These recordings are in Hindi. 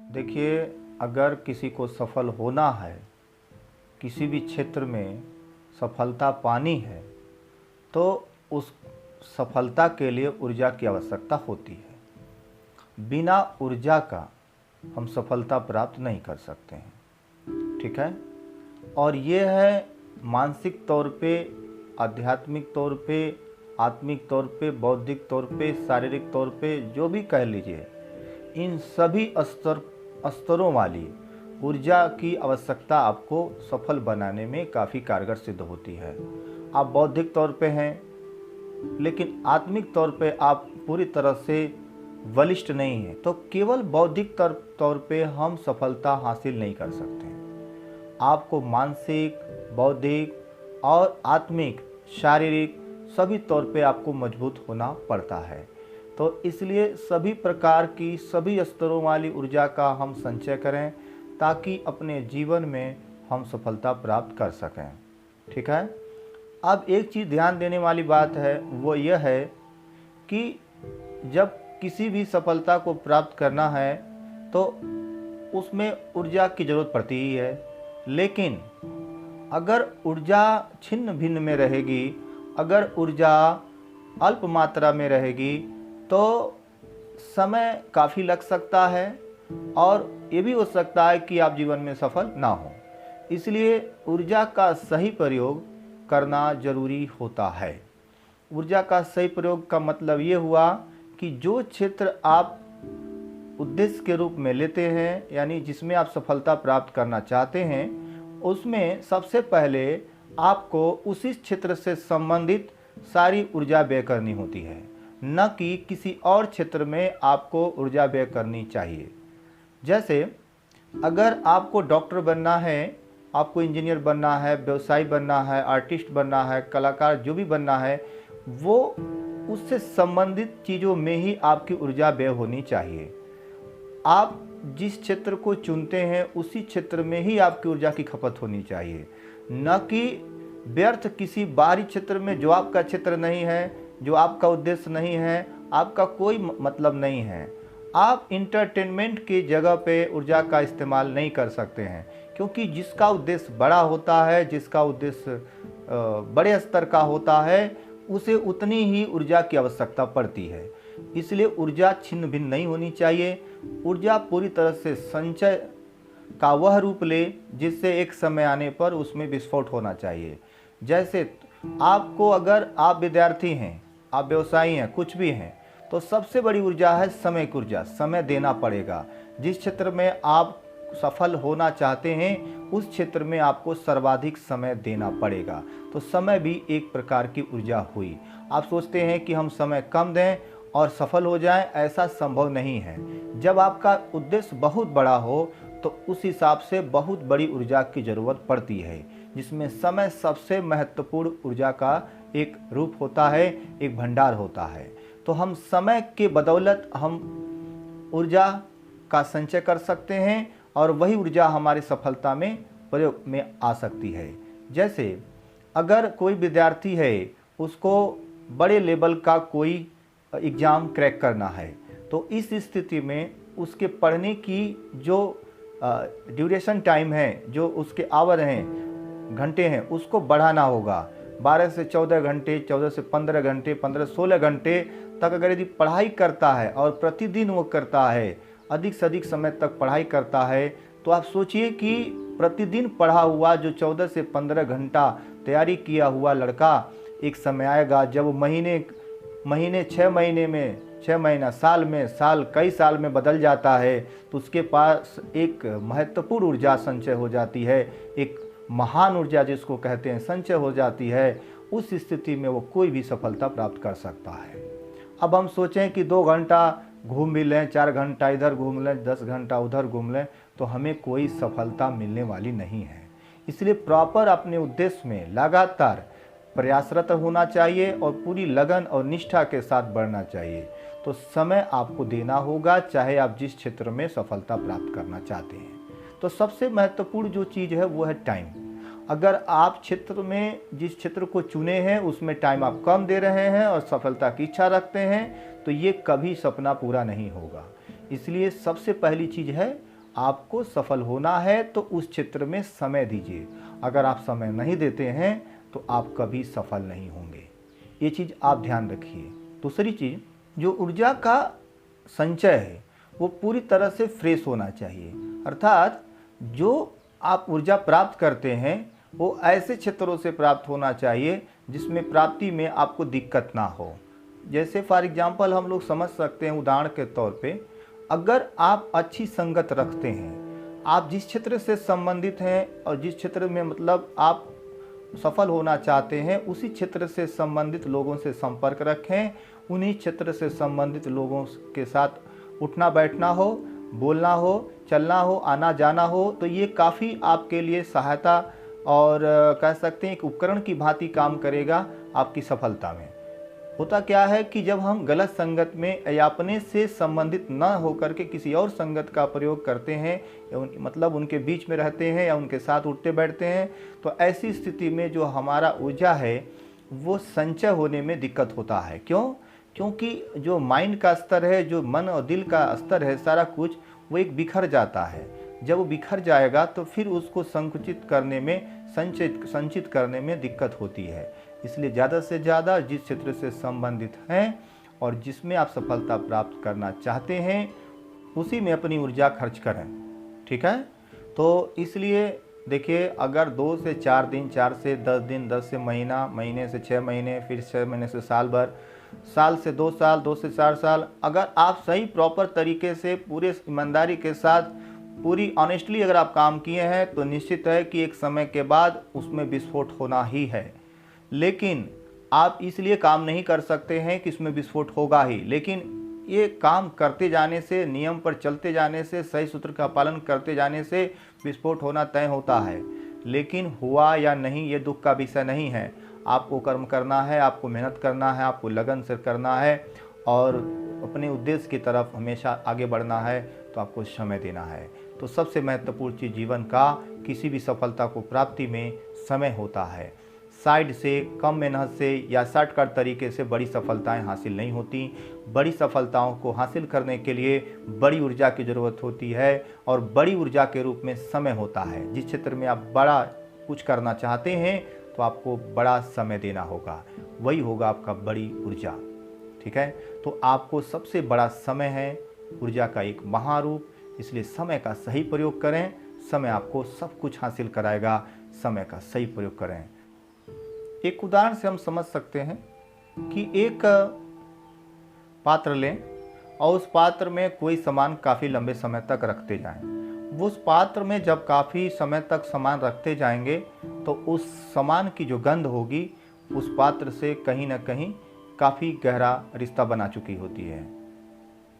देखिए, अगर किसी को सफल होना है, किसी भी क्षेत्र में सफलता पानी है, तो उस सफलता के लिए ऊर्जा की आवश्यकता होती है। बिना ऊर्जा का हम सफलता प्राप्त नहीं कर सकते हैं। ठीक है। और ये है मानसिक तौर पे, आध्यात्मिक तौर पे, आत्मिक तौर पे, बौद्धिक तौर पे, शारीरिक तौर पे, जो भी कह लीजिए, इन सभी स्तरों वाली ऊर्जा की आवश्यकता आपको सफल बनाने में काफ़ी कारगर सिद्ध होती है। आप बौद्धिक तौर पे हैं, लेकिन आत्मिक तौर पे आप पूरी तरह से बलिष्ठ नहीं हैं, तो केवल बौद्धिक तौर पे हम सफलता हासिल नहीं कर सकते हैं। आपको मानसिक, बौद्धिक और आत्मिक, शारीरिक सभी तौर पे आपको मजबूत होना पड़ता है। तो इसलिए सभी प्रकार की, सभी स्तरों वाली ऊर्जा का हम संचय करें, ताकि अपने जीवन में हम सफलता प्राप्त कर सकें। ठीक है। अब एक चीज़ ध्यान देने वाली बात है, वो यह है कि जब किसी भी सफलता को प्राप्त करना है तो उसमें ऊर्जा की ज़रूरत पड़ती ही है। लेकिन अगर ऊर्जा छिन्न भिन्न में रहेगी, अगर ऊर्जा अल्प मात्रा में रहेगी, तो समय काफ़ी लग सकता है और ये भी हो सकता है कि आप जीवन में सफल ना हो। इसलिए ऊर्जा का सही प्रयोग करना जरूरी होता है। ऊर्जा का सही प्रयोग का मतलब ये हुआ कि जो क्षेत्र आप उद्देश्य के रूप में लेते हैं, यानी जिसमें आप सफलता प्राप्त करना चाहते हैं, उसमें सबसे पहले आपको उसी क्षेत्र से संबंधित सारी ऊर्जा व्यय करनी होती है, न कि किसी और क्षेत्र में आपको ऊर्जा व्यय करनी चाहिए। जैसे अगर आपको डॉक्टर बनना है, आपको इंजीनियर बनना है, व्यवसायी बनना है, आर्टिस्ट बनना है, कलाकार जो भी बनना है, वो उससे संबंधित चीज़ों में ही आपकी ऊर्जा व्यय होनी चाहिए। आप जिस क्षेत्र को चुनते हैं उसी क्षेत्र में ही आपकी ऊर्जा की खपत होनी चाहिए, न कि व्यर्थ किसी बाहरी क्षेत्र में जो आपका क्षेत्र नहीं है, जो आपका उद्देश्य नहीं है, आपका कोई मतलब नहीं है। आप इंटरटेनमेंट की जगह पे ऊर्जा का इस्तेमाल नहीं कर सकते हैं, क्योंकि जिसका उद्देश्य बड़ा होता है, जिसका उद्देश्य बड़े स्तर का होता है, उसे उतनी ही ऊर्जा की आवश्यकता पड़ती है। इसलिए ऊर्जा छिन्न भिन्न नहीं होनी चाहिए। ऊर्जा पूरी तरह से संचय का वह रूप ले जिससे एक समय आने पर उसमें विस्फोट होना चाहिए। जैसे आपको, अगर आप विद्यार्थी हैं, आप व्यवसायी हैं, कुछ भी हैं, तो सबसे बड़ी ऊर्जा है समय की ऊर्जा। समय देना पड़ेगा। जिस क्षेत्र में आप सफल होना चाहते हैं उस क्षेत्र में आपको सर्वाधिक समय देना पड़ेगा। तो समय भी एक प्रकार की ऊर्जा हुई। आप सोचते हैं कि हम समय कम दें और सफल हो जाएं, ऐसा संभव नहीं है। जब आपका उद्देश्य बहुत बड़ा हो तो उस हिसाब से बहुत बड़ी ऊर्जा की ज़रूरत पड़ती है, जिसमें समय सबसे महत्वपूर्ण ऊर्जा का एक रूप होता है, एक भंडार होता है। तो हम समय के बदौलत हम ऊर्जा का संचय कर सकते हैं और वही ऊर्जा हमारी सफलता में प्रयोग में आ सकती है। जैसे अगर कोई विद्यार्थी है, उसको बड़े लेवल का कोई एग्ज़ाम क्रैक करना है, तो इस स्थिति में उसके पढ़ने की जो ड्यूरेशन टाइम है, जो उसके आवर हैं, घंटे हैं, उसको बढ़ाना होगा। 12 से 14 घंटे, 14 से 15 घंटे, 15 से 16 घंटे तक अगर यदि पढ़ाई करता है और प्रतिदिन वो करता है, अधिक से अधिक समय तक पढ़ाई करता है, तो आप सोचिए कि प्रतिदिन पढ़ा हुआ जो 14 से 15 घंटा तैयारी किया हुआ लड़का, एक समय आएगा जब महीने 6 महीने में, 6 महीना साल में, साल कई साल में बदल जाता है, तो उसके पास एक महत्वपूर्ण ऊर्जा संचय हो जाती है, एक महान ऊर्जा जिसको कहते हैं संचय हो जाती है। उस स्थिति में वो कोई भी सफलता प्राप्त कर सकता है। अब हम सोचें कि 2 घंटा घूम भी लें, 4 घंटा इधर घूम लें, 10 घंटा उधर घूम लें, तो हमें कोई सफलता मिलने वाली नहीं है। इसलिए प्रॉपर अपने उद्देश्य में लगातार प्रयासरत होना चाहिए और पूरी लगन और निष्ठा के साथ बढ़ना चाहिए। तो समय आपको देना होगा, चाहे आप जिस क्षेत्र में सफलता प्राप्त करना चाहते हैं। तो सबसे महत्वपूर्ण जो चीज़ है वो है टाइम। अगर आप क्षेत्र में, जिस क्षेत्र को चुने हैं उसमें टाइम आप कम दे रहे हैं और सफलता की इच्छा रखते हैं, तो ये कभी सपना पूरा नहीं होगा। इसलिए सबसे पहली चीज़ है आपको सफल होना है तो उस क्षेत्र में समय दीजिए। अगर आप समय नहीं देते हैं तो आप कभी सफल नहीं होंगे। ये चीज़ आप ध्यान रखिए। दूसरी चीज़, जो ऊर्जा का संचय है वो पूरी तरह से फ्रेश होना चाहिए। अर्थात जो आप ऊर्जा प्राप्त करते हैं वो ऐसे क्षेत्रों से प्राप्त होना चाहिए जिसमें प्राप्ति में आपको दिक्कत ना हो। जैसे फॉर एग्जांपल हम लोग समझ सकते हैं, उदाहरण के तौर पे, अगर आप अच्छी संगत रखते हैं, आप जिस क्षेत्र से संबंधित हैं और जिस क्षेत्र में मतलब आप सफल होना चाहते हैं, उसी क्षेत्र से संबंधित लोगों से संपर्क रखें। उन्हीं क्षेत्र से संबंधित लोगों के साथ उठना बैठना हो, बोलना हो, चलना हो, आना जाना हो, तो ये काफ़ी आपके लिए सहायता और कह सकते हैं एक उपकरण की भांति काम करेगा आपकी सफलता में। होता क्या है कि जब हम गलत संगत में या अपने से संबंधित न होकर के किसी और संगत का प्रयोग करते हैं या मतलब उनके बीच में रहते हैं या उनके साथ उठते बैठते हैं, तो ऐसी स्थिति में जो हमारा ऊर्जा है वो संचय होने में दिक्कत होता है। क्यों? क्योंकि जो माइंड का स्तर है, जो मन और दिल का स्तर है, सारा कुछ वो एक बिखर जाता है। जब वो बिखर जाएगा तो फिर उसको संकुचित करने में, संचित करने में दिक्कत होती है। इसलिए ज़्यादा से ज़्यादा जिस क्षेत्र से संबंधित हैं और जिसमें आप सफलता प्राप्त करना चाहते हैं उसी में अपनी ऊर्जा खर्च करें। ठीक है? तो इसलिए देखिए, अगर 2 से 4 दिन, 4 से 10 दिन, 10 से महीना, महीने से 6 महीने, फिर 6 महीने से साल भर, साल से 2 साल, 2 से 4 साल, अगर आप सही प्रॉपर तरीके से पूरे ईमानदारी के साथ पूरी ऑनेस्टली अगर आप काम किए हैं तो निश्चित है कि एक समय के बाद उसमें विस्फोट होना ही है। लेकिन आप इसलिए काम नहीं कर सकते हैं कि इसमें विस्फोट होगा ही, लेकिन ये काम करते जाने से, नियम पर चलते जाने से, सही सूत्र का पालन करते जाने से विस्फोट होना तय होता है। लेकिन हुआ या नहीं ये दुख का विषय नहीं है। आपको कर्म करना है, आपको मेहनत करना है, आपको लगन से करना है और अपने उद्देश्य की तरफ हमेशा आगे बढ़ना है, तो आपको समय देना है। तो सबसे महत्वपूर्ण चीज़ जीवन का किसी भी सफलता को प्राप्ति में समय होता है। साइड से, कम मेहनत से या शॉर्टकट तरीके से बड़ी सफलताएं हासिल नहीं होती। बड़ी सफलताओं को हासिल करने के लिए बड़ी ऊर्जा की ज़रूरत होती है और बड़ी ऊर्जा के रूप में समय होता है। जिस क्षेत्र में आप बड़ा कुछ करना चाहते हैं तो आपको बड़ा समय देना होगा, वही होगा आपका बड़ी ऊर्जा। ठीक है? तो आपको सबसे बड़ा समय है ऊर्जा का एक महारूप, इसलिए समय का सही प्रयोग करें। समय आपको सब कुछ हासिल कराएगा, समय का सही प्रयोग करें। एक उदाहरण से हम समझ सकते हैं कि एक पात्र लें और उस पात्र में कोई सामान काफ़ी लंबे समय तक रखते जाएं। वो उस पात्र में जब काफ़ी समय तक सामान रखते जाएंगे तो उस सामान की जो गंध होगी उस पात्र से कहीं ना कहीं काफ़ी गहरा रिश्ता बना चुकी होती है।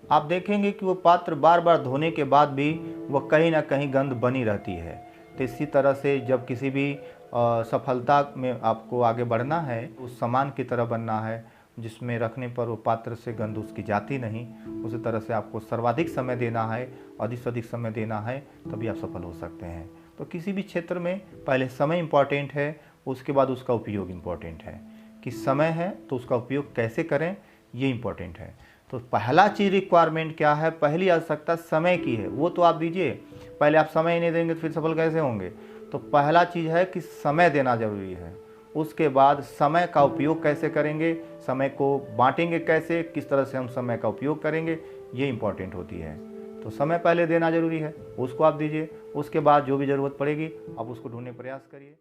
आप देखेंगे कि वो पात्र बार बार धोने के बाद भी वह कहीं ना कहीं गंध बनी रहती है। तो इसी तरह से जब किसी भी सफलता में आपको आगे बढ़ना है, उस सामान की तरह बनना है जिसमें रखने पर वो पात्र से गंध उसकी जाती नहीं। उसी तरह से आपको सर्वाधिक समय देना है, अधिक से अधिक समय देना है, तभी आप सफल हो सकते हैं। तो किसी भी क्षेत्र में पहले समय इम्पॉर्टेंट है, उसके बाद उसका उपयोग इम्पॉर्टेंट है। कि समय है तो उसका उपयोग कैसे करें ये इम्पॉर्टेंट है। तो पहला चीज़ रिक्वायरमेंट क्या है, पहली आवश्यकता समय की है, वो तो आप दीजिए। पहले आप समय ही नहीं देंगे तो फिर सफल कैसे होंगे? तो पहला चीज़ है कि समय देना ज़रूरी है। उसके बाद समय का उपयोग कैसे करेंगे, समय को बांटेंगे कैसे, किस तरह से हम समय का उपयोग करेंगे, ये इम्पॉर्टेंट होती है। तो समय पहले देना ज़रूरी है, उसको आप दीजिए। उसके बाद जो भी ज़रूरत पड़ेगी आप उसको ढूंढने प्रयास करिए।